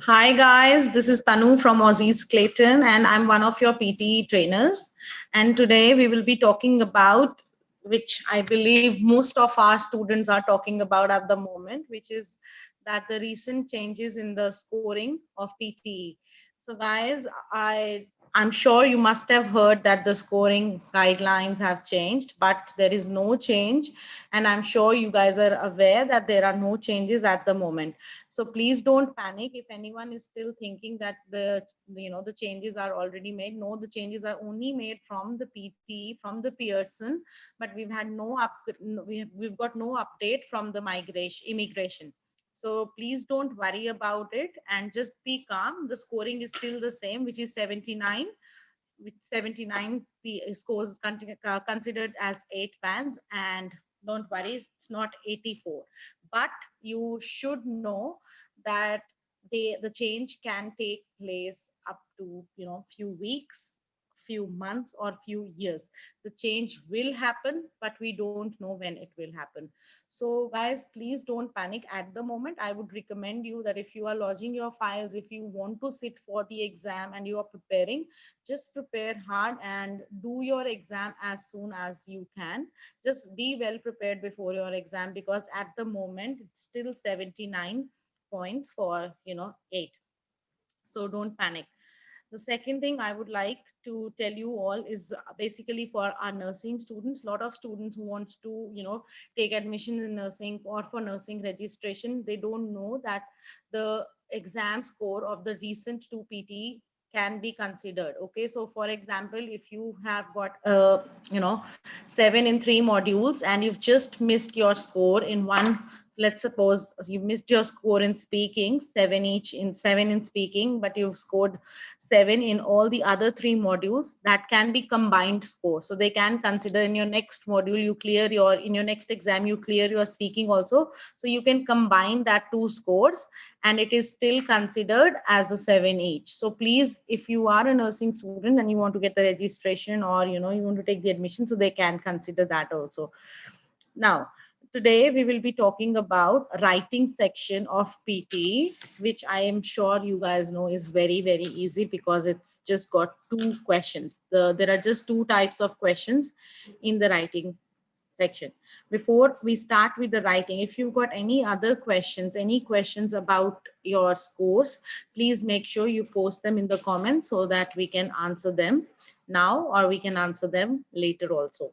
Hi guys, this is Tanu from Aussizz Clayton and I'm one of your PTE trainers. And today we will be talking about, which I believe most of our students are talking about at the moment, which is that the recent changes in the scoring of PTE. So guys, I'm sure you must have heard that the scoring guidelines have changed, but there is no change. And I'm sure you guys are aware that there are no changes at the moment. So please don't panic if anyone is still thinking that the changes are already made. No, the changes are only made from the PTE, from the Pearson, but we've had we've got no update from the immigration. So please don't worry about it and just be calm. The scoring is still the same, which is 79, with 79 scores considered as 8 bands. And don't worry, it's not 84, but you should know that the change can take place up to few weeks, few months, or few years. The change will happen, but we don't know when it will happen. So guys, please don't panic at the moment. I would recommend you that if you are lodging your files, if you want to sit for the exam and you are preparing, just prepare hard and do your exam as soon as you can. Just be well prepared before your exam, because at the moment it's still 79 points for 8. So don't panic. The second thing I would like to tell you all is basically for our nursing students. A lot of students who want to take admission in nursing or for nursing registration, they don't know that the exam score of the recent 2 PT can be considered. Okay, so for example, if you have got 7 in 3 modules and you've just missed your score in one, let's suppose you missed your score in speaking, 7 in speaking, but you've scored 7 in all the other 3 modules, that can be combined score. So they can consider in your next module you clear your, in your next exam you clear your speaking also, so you can combine that 2 scores and it is still considered as a 7 each. So please, if you are a nursing student and you want to get the registration, or you want to take the admission, so they can consider that also. Now, today we will be talking about writing section of PT, which I am sure you guys know is very, very easy because it's just got 2 questions. There are just 2 types of questions in the writing section. Before we start with the writing, if you've got any other questions, any questions about your scores, please make sure you post them in the comments so that we can answer them now, or we can answer them later also.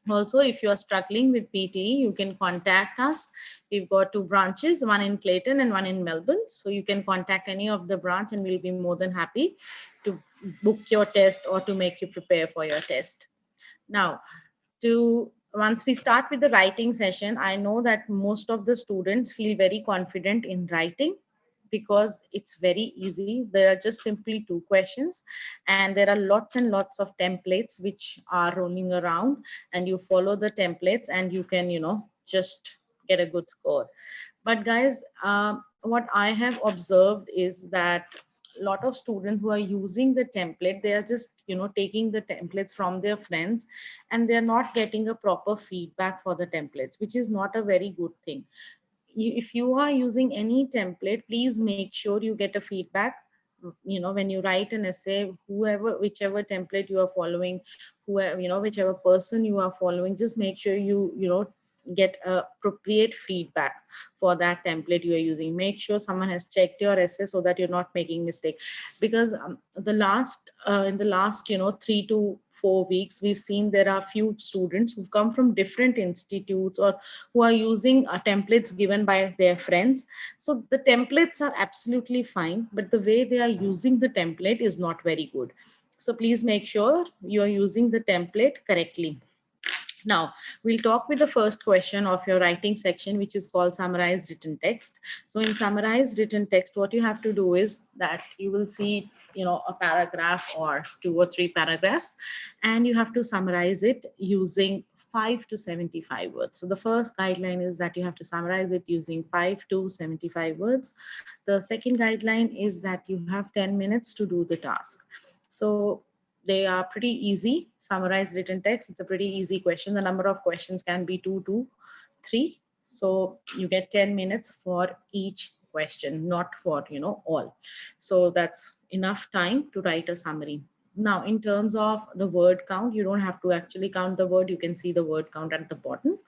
Also, if you are struggling with PTE, you can contact us. We've got 2 branches, one in Clayton and one in Melbourne. So you can contact any of the branch and we'll be more than happy to book your test or to make you prepare for your test. Now, once we start with the writing session, I know that most of the students feel very confident in writing because it's very easy. There are just simply 2 questions and there are lots and lots of templates which are rolling around, and you follow the templates and you can just get a good score. But guys, what I have observed is that a lot of students who are using the template, they are just taking the templates from their friends and they're not getting a proper feedback for the templates, which is not a very good thing. If you are using any template, please make sure you get a feedback. When you write an essay, whichever template you are following, whoever, whichever person you are following, just make sure you get appropriate feedback for that template you are using. Make sure someone has checked your essay so that you're not making mistake. Because in the last 3 to 4 weeks, we've seen there are few students who've come from different institutes or who are using templates given by their friends. So the templates are absolutely fine, but the way they are using the template is not very good. So please make sure you are using the template correctly. Now, we'll talk with the first question of your writing section, which is called summarized written text. So in summarized written text, what you have to do is that you will see, a paragraph or 2 or 3 paragraphs, and you have to summarize it using 5 to 75 words. So the first guideline is that you have to summarize it using 5 to 75 words. The second guideline is that you have 10 minutes to do the task. So they are pretty easy. Summarized written text, it's a pretty easy question. The number of questions can be 2 to 3. So you get 10 minutes for each question, not for, all. So that's enough time to write a summary. Now, in terms of the word count, you don't have to actually count the word. You can see the word count at the bottom,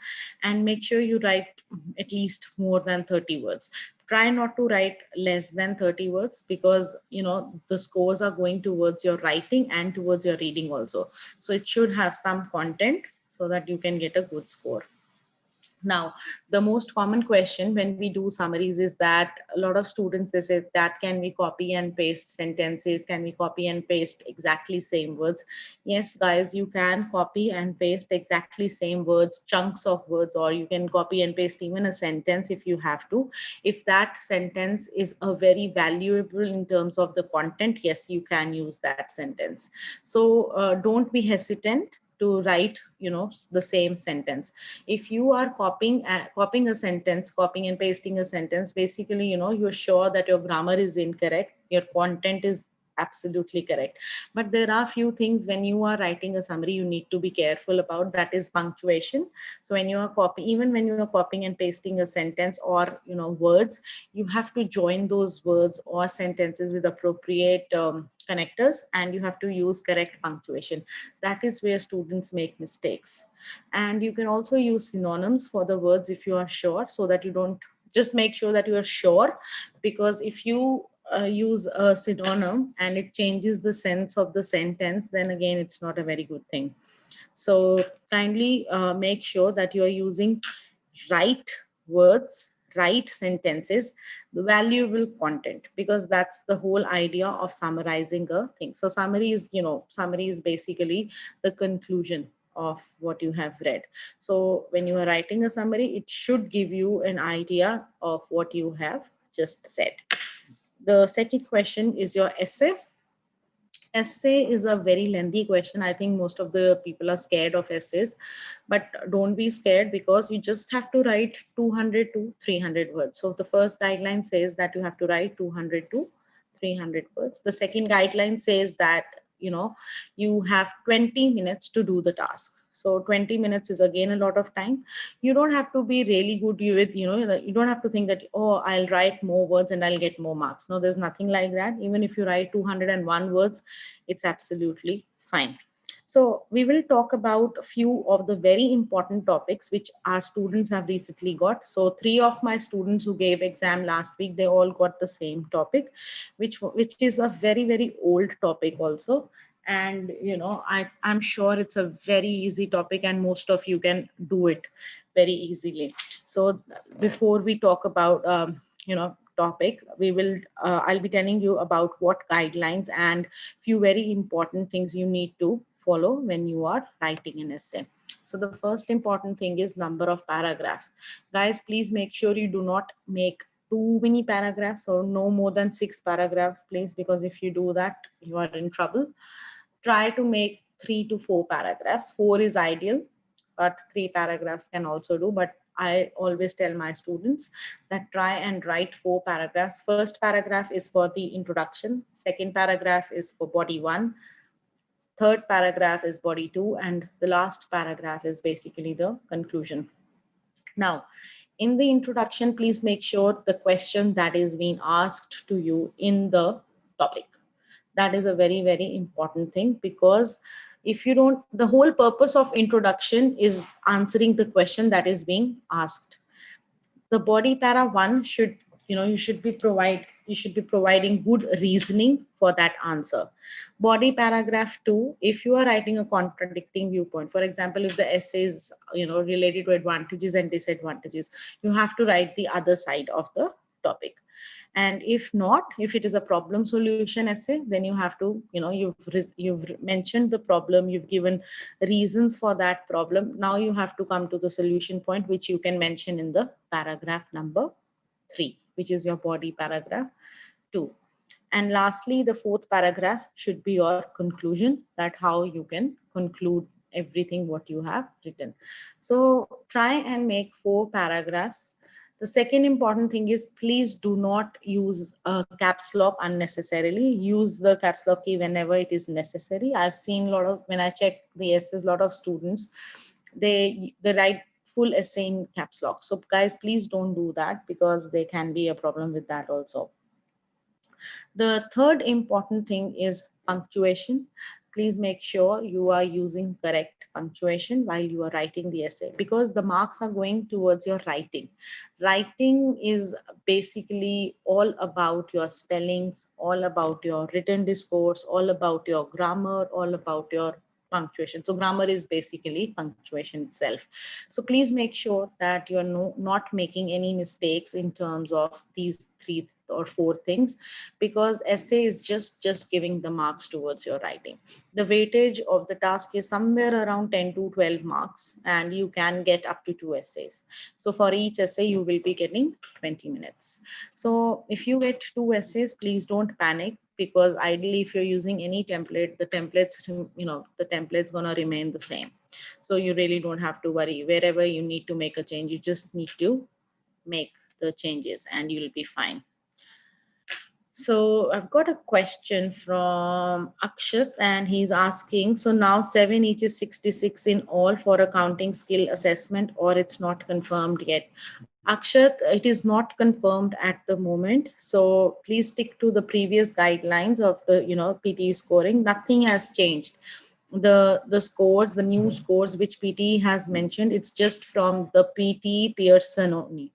and make sure you write at least more than 30 words. Try not to write less than 30 words, because the scores are going towards your writing and towards your reading also. So it should have some content so that you can get a good score. Now, the most common question when we do summaries is that a lot of students, they say that can we copy and paste sentences? Can we copy and paste exactly same words? Yes, guys, you can copy and paste exactly same words, chunks of words, or you can copy and paste even a sentence if you have to. If that sentence is a very valuable in terms of the content, yes, you can use that sentence. So don't be hesitant to write, the same sentence. If you are copying a sentence, copying and pasting a sentence, basically, you're sure that your grammar is incorrect, your content is absolutely correct. But there are few things when you are writing a summary you need to be careful about, that is punctuation. So when you are copying, even when you are copying and pasting a sentence or words, you have to join those words or sentences with appropriate connectors, and you have to use correct punctuation. That is where students make mistakes. And you can also use synonyms for the words if you are sure, so that you don't, just make sure that you are sure, because if you use a synonym and it changes the sense of the sentence, then again it's not a very good thing. So kindly make sure that you are using right words, right sentences, the valuable content, because that's the whole idea of summarizing a thing. So summary is basically the conclusion of what you have read. So when you are writing a summary, it should give you an idea of what you have just read. The second question is your essay. Essay is a very lengthy question. I think most of the people are scared of essays, but don't be scared, because you just have to write 200 to 300 words. So the first guideline says that you have to write 200 to 300 words. The second guideline says that you have 20 minutes to do the task. So 20 minutes is again a lot of time. You don't have to be really good with, you don't have to think that, oh, I'll write more words and I'll get more marks. No, there's nothing like that. Even if you write 201 words, it's absolutely fine. So we will talk about a few of the very important topics which our students have recently got. So 3 of my students who gave exam last week, they all got the same topic, which is a very, very old topic also. And I'm sure it's a very easy topic and most of you can do it very easily. So before we talk about topic, we will I'll be telling you about what guidelines and few very important things you need to follow when you are writing an essay. So the first important thing is number of paragraphs. Guys, please make sure you do not make too many paragraphs, or no more than 6 paragraphs, please, because if you do that, you are in trouble. Try to make 3 to 4 paragraphs. 4 is ideal, but 3 paragraphs can also do. But I always tell my students that try and write 4 paragraphs. First paragraph is for the introduction. Second paragraph is for body 1. Third paragraph is body 2. And the last paragraph is basically the conclusion. Now, in the introduction, please make sure the question that is being asked to you in the topic. That is a very, very important thing, because if you don't, the whole purpose of introduction is answering the question that is being asked. The body para 1 should, you should be providing good reasoning for that answer. Body paragraph 2, if you are writing a contradicting viewpoint, for example, if the essay is related to advantages and disadvantages, you have to write the other side of the topic. And if not, if it is a problem solution essay, then you have to, you've mentioned the problem, you've given reasons for that problem. Now you have to come to the solution point, which you can mention in the paragraph number 3, which is your body paragraph 2. And lastly, the fourth paragraph should be your conclusion, that how you can conclude everything what you have written. So try and make 4 paragraphs. The second important thing is, please do not use a caps lock unnecessarily. Use the caps lock key whenever it is necessary. I've seen a lot of, when I check the essays, a lot of students, they write full essay in caps lock. So guys, please don't do that because there can be a problem with that also. The third important thing is punctuation. Please make sure you are using correct punctuation while you are writing the essay, because the marks are going towards your writing. Writing is basically all about your spellings, all about your written discourse, all about your grammar, all about your punctuation. So grammar is basically punctuation itself. So please make sure that you're not making any mistakes in terms of these three or four things, because essay is just giving the marks towards your writing. The weightage of the task is somewhere around 10 to 12 marks, and you can get up to 2 essays. So for each essay you will be getting 20 minutes. So if you get 2 essays, please don't panic, because ideally if you're using any template, the templates, the template's gonna remain the same. So you really don't have to worry. Wherever you need to make a change, you just need to make the changes and you'll be fine. So I've got a question from Akshat, and he's asking, so now 7 each is 66 in all for accounting skill assessment, or it's not confirmed yet? Akshat, it is not confirmed at the moment. So please stick to the previous guidelines of the, PTE scoring. Nothing has changed. The scores, the new scores which PTE has mentioned, it's just from the PTE Pearson only.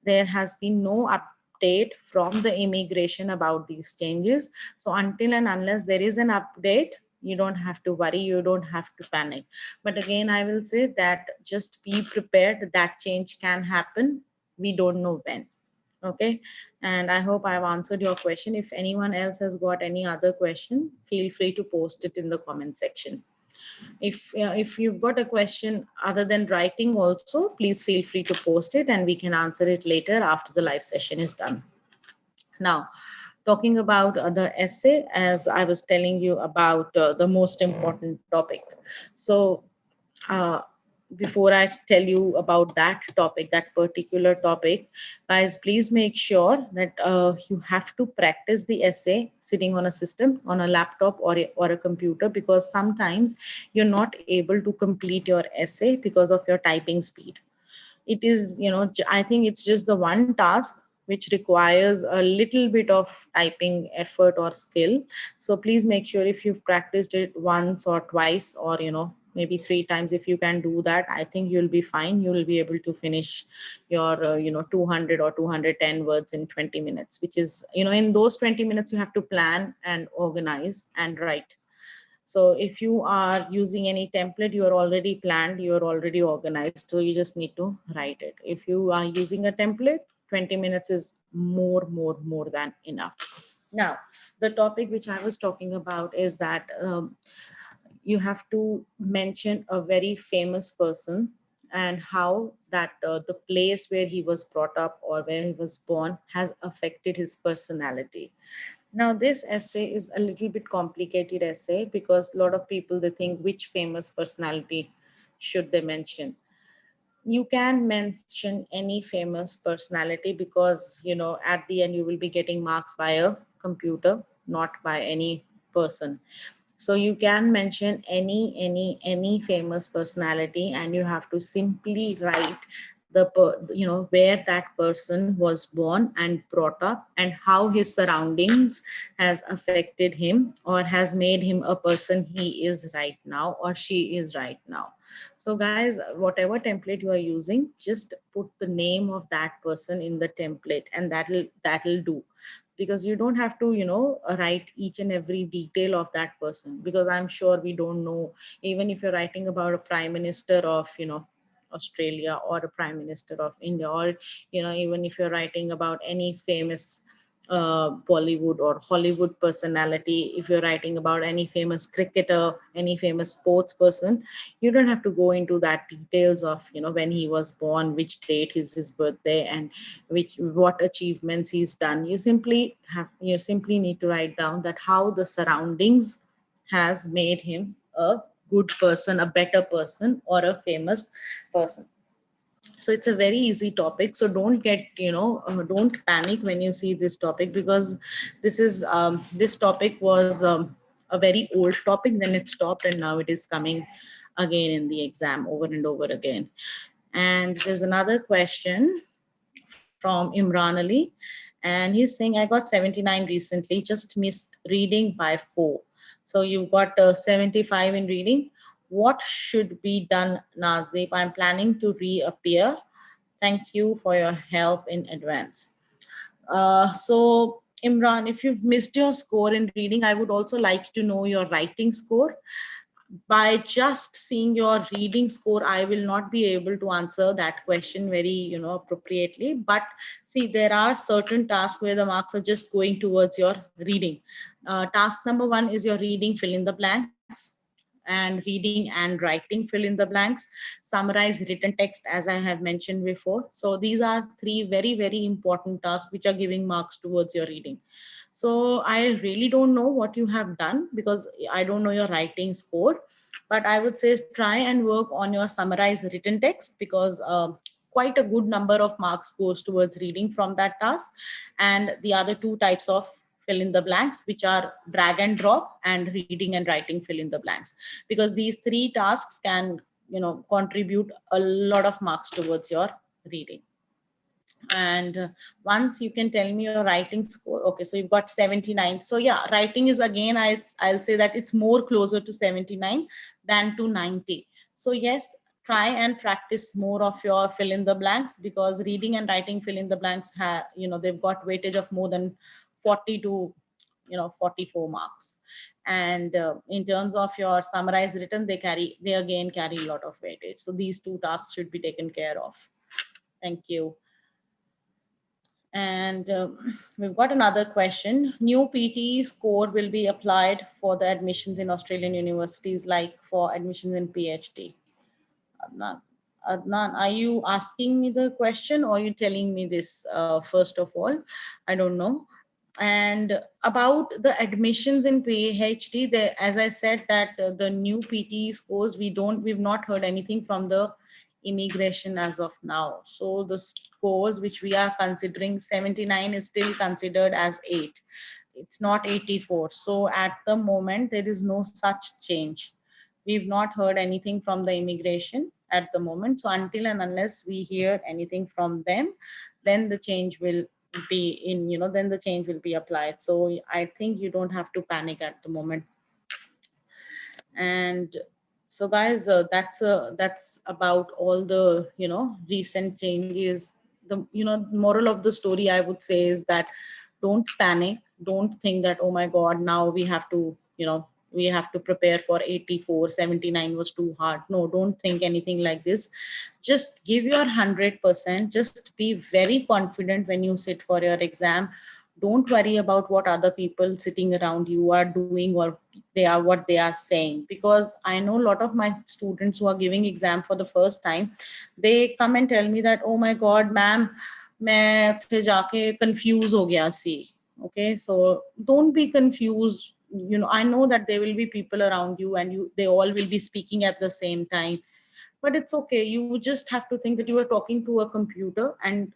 There has been no update from the immigration about these changes. So until and unless there is an update, you don't have to worry, you don't have to panic. But again, I will say that just be prepared, that change can happen. We don't know when. Okay, and I hope I've answered your question. If anyone else has got any other question, feel free to post it in the comment section. If you've got a question other than writing also, please feel free to post it and we can answer it later after the live session is done. Now, talking about the essay, as I was telling you about the most important topic. So uh, before I tell you about that topic, that particular topic, guys, please make sure that you have to practice the essay sitting on a system, on a laptop or a computer, because sometimes you're not able to complete your essay because of your typing speed. It is, I think it's just the one task which requires a little bit of typing effort or skill. So please make sure if you've practiced it once or twice, or maybe 3 times, if you can do that, I think you'll be fine. You will be able to finish your 200 or 210 words in 20 minutes, which is, in those 20 minutes you have to plan and organize and write. So if you are using any template, you are already planned, you are already organized. So you just need to write it. If you are using a template, 20 minutes is more than enough. Now, the topic which I was talking about is that you have to mention a very famous person, and how that the place where he was brought up or where he was born has affected his personality. Now, this essay is a little bit complicated essay, because a lot of people, they think which famous personality should they mention. You can mention any famous personality, because at the end you will be getting marks by a computer, not by any person. So you can mention any famous personality, and you have to simply write where that person was born and brought up, and how his surroundings has affected him or has made him a person he is right now or she is right now. So guys, whatever template you are using, just put the name of that person in the template, and that'll do. Because you don't have to write each and every detail of that person, because I'm sure we don't know. Even if you're writing about a prime minister of Australia, or a prime minister of India, or even if you're writing about any famous Bollywood or Hollywood personality, if you're writing about any famous cricketer, any famous sports person, you don't have to go into that details of when he was born, which date is his birthday, and what achievements he's done. You simply need to write down that how the surroundings has made him a good person, a better person, or a famous person. So it's a very easy topic. So don't get don't panic when you see this topic, because this topic was a very old topic. Then it stopped, and now it is coming again in the exam over and over again. And there's another question from Imran Ali, and he's saying, I got 79 recently, just missed reading by 4. So you've got 75 in reading. What should be done, Nazdeep? I'm planning to reappear. Thank you for your help in advance. So, Imran, if you've missed your score in reading, I would also like to know your writing score. By just seeing your reading score, I will not be able to answer that question very, appropriately. But see, there are certain tasks where the marks are just going towards your reading. Task number 1 is your reading, fill in the blanks, and reading and writing, fill in the blanks, summarize written text, as I have mentioned before. So these are 3 very, very important tasks which are giving marks towards your reading. So I really don't know what you have done because I don't know your writing score, but I would say try and work on your summarized written text because quite a good number of marks goes towards reading from that task. And the other 2 types of fill in the blanks, which are drag and drop, and reading and writing fill in the blanks, because these 3 tasks can, contribute a lot of marks towards your reading. And once you can tell me your writing score. Okay, so you've got 79. So yeah, writing is again, I'll say that it's more closer to 79 than to 90. So yes, try and practice more of your fill in the blanks, because reading and writing fill in the blanks have, they've got weightage of more than 40 to 44 marks. And in terms of your summarized written, they again carry a lot of weightage. So these 2 tasks should be taken care of. Thank you. And we've got another question. New PTE score will be applied for the admissions in Australian universities, like for admissions in PhD. Adnan, Adnan, are you asking me the question, or are you telling me this first of all? I don't know. And about the admissions in PhD, as I said, that the new PTE scores, we've not heard anything from the immigration as of now. So the scores which we are considering, 79 is still considered as 8. It's not 84. So at the moment, there is no such change. We've not heard anything from the immigration at the moment. So until and unless we hear anything from them, then the change will be in, then the change will be applied. So I think you don't have to panic at the moment. And so guys, that's about all the recent changes. The moral of the story, I would say, is that don't panic. Don't think that, oh my god, now we have to we have to prepare for 84. 79 was too hard. No, don't think anything like this. Just give your 100%. Just be very confident when you sit for your exam. Don't worry about what other people sitting around you are doing, or what they are saying, because I know a lot of my students who are giving exam for the first time, they come and tell me that, oh my god ma'am, मैं उठे जाके confuse हो गया सी. Okay, so don't be confused. I know that there will be people around you, and they all will be speaking at the same time, but it's okay. You just have to think that you are talking to a computer, and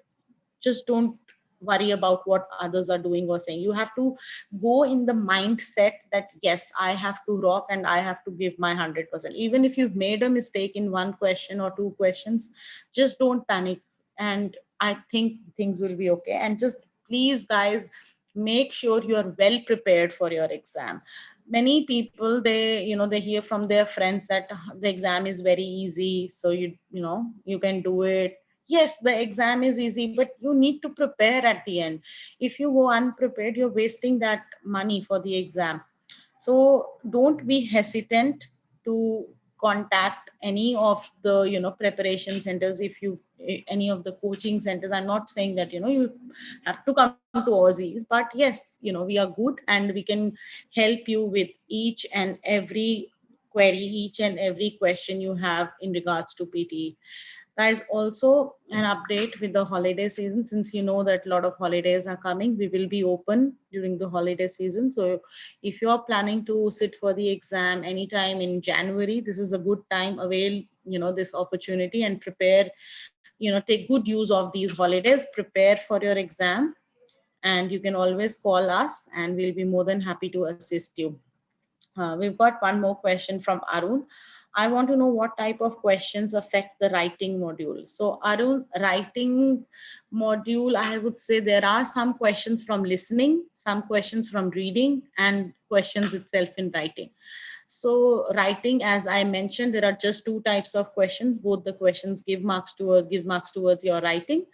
just don't worry about what others are doing or saying. You have to go in the mindset that yes, I have to rock and I have to give my 100%. Even if you've made a mistake in one question or 2 questions, just don't panic, and I think things will be okay. And just please guys, make sure you are well prepared for your exam. Many people, they hear from their friends that the exam is very easy, so you can do it. Yes, the exam is easy, but you need to prepare at the end. If you go unprepared, you're wasting that money for the exam. So don't be hesitant to contact any of the preparation centers. If you any of the coaching centers, I'm not saying that you have to come to Aussizz, but yes, we are good and we can help you with each and every query, each and every question you have in regards to PTE. Guys, also an update with the holiday season. Since you know that a lot of holidays are coming, we will be open during the holiday season. So if you're planning to sit for the exam anytime in January, this is a good time. Avail this opportunity and prepare, take good use of these holidays, prepare for your exam. And you can always call us and we'll be more than happy to assist you. We've got one more question from Arun. I want to know what type of questions affect the writing module. So Arun, writing module, I would say there are some questions from listening, some questions from reading, and questions itself in writing. So writing, as I mentioned, there are just two types of questions. Both the questions give marks towards your writing.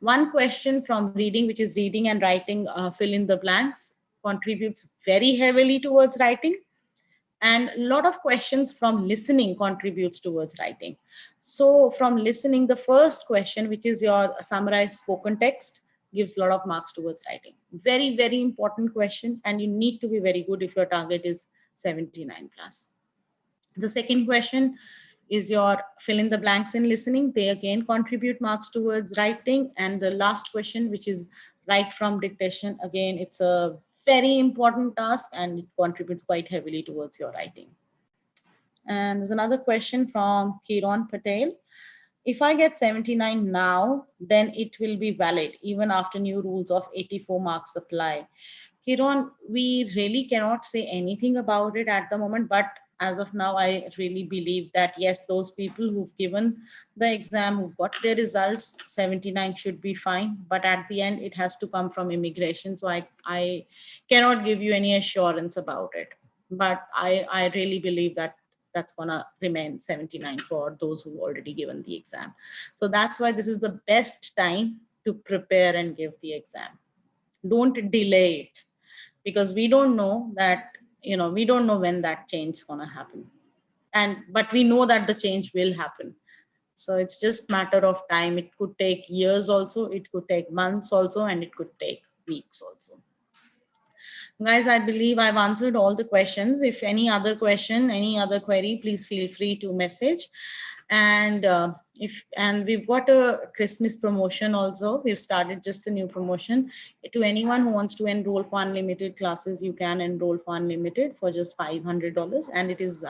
One question from reading, which is reading and writing, fill in the blanks, contributes very heavily towards writing. And a lot of questions from listening contributes towards writing. So from listening, the first question, which is your summarized spoken text, gives a lot of marks towards writing. Very, very important question, and you need to be very good if your target is 79 plus. The second question is your fill in the blanks in listening. They again contribute marks towards writing. And the last question, which is write from dictation, again, it's a very important task and it contributes quite heavily towards your writing. And there's another question from Kiran Patel. If I get 79 now, then it will be valid even after new rules of 84 marks apply. Kiran, we really cannot say anything about it at the moment, but as of now, I really believe that yes, those people who've given the exam, who got their results, 79 should be fine. But at the end, it has to come from immigration. So I cannot give you any assurance about it. But I really believe that that's gonna remain 79 for those who already given the exam. So that's why this is the best time to prepare and give the exam. Don't delay it, because we don't know that, we don't know when that change is going to happen, but we know that the change will happen. So it's just matter of time. It could take years also, it could take months also, and it could take weeks also. Guys, I believe I've answered all the questions. If any other question, any other query, please feel free to message. And we've got a Christmas promotion also. We've started just a new promotion. To anyone who wants to enroll for unlimited classes, you can enroll for unlimited for just $500, and it is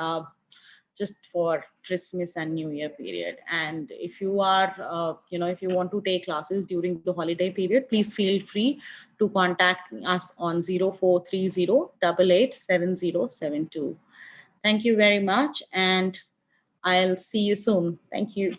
just for Christmas and New Year period. And if you are, if you want to take classes during the holiday period, please feel free to contact us on 0430 887072. Thank you very much, and I'll see you soon. Thank you.